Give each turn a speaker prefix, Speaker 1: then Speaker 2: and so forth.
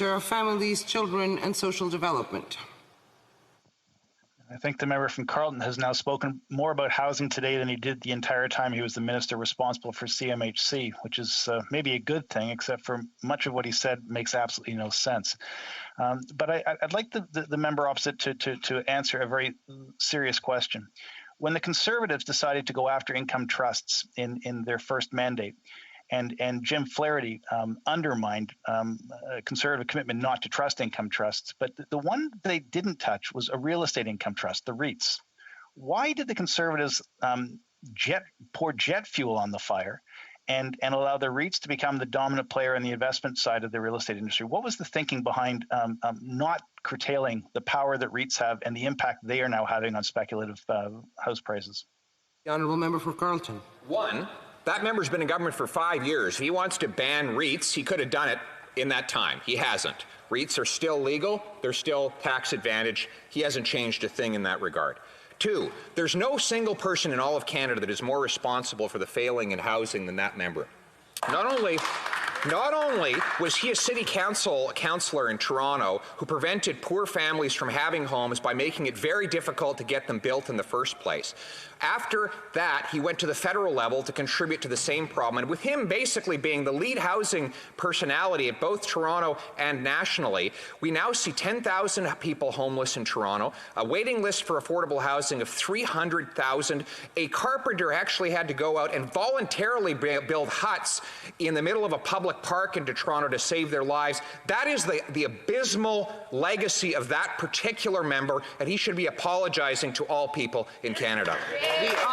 Speaker 1: Of Families, Children and Social Development.
Speaker 2: I think the member from Carleton has now spoken more about housing today than he did the entire time he was the minister responsible for CMHC, which is maybe a good thing, except for much of what he said makes absolutely no sense. But I'd like the member opposite to answer a very serious question. When the Conservatives decided to go after income trusts in their first mandate, and Jim Flaherty undermined a Conservative commitment not to trust income trusts. But the one they didn't touch was a real estate income trust, the REITs. Why did the Conservatives pour jet fuel on the fire and allow the REITs to become the dominant player in the investment side of the real estate industry? What was the thinking behind not curtailing the power that REITs have and the impact they are now having on speculative house prices?
Speaker 1: The Honourable Member for Carleton.
Speaker 3: One, that member's been in government for 5 years. If he wants to ban REITs, he could have done it in that time. He hasn't. REITs are still legal. They're still tax advantage. He hasn't changed a thing in that regard. Two, there's no single person in all of Canada that is more responsible for the failing in housing than that member. Not only was he a city councillor in Toronto who prevented poor families from having homes by making it very difficult to get them built in the first place. After that, he went to the federal level to contribute to the same problem, and with him basically being the lead housing personality at both Toronto and nationally, we now see 10,000 people homeless in Toronto, a waiting list for affordable housing of 300,000. A carpenter actually had to go out and voluntarily build huts in the middle of a public park into Toronto to save their lives. That is the abysmal legacy of that particular member, and he should be apologizing to all people in Canada.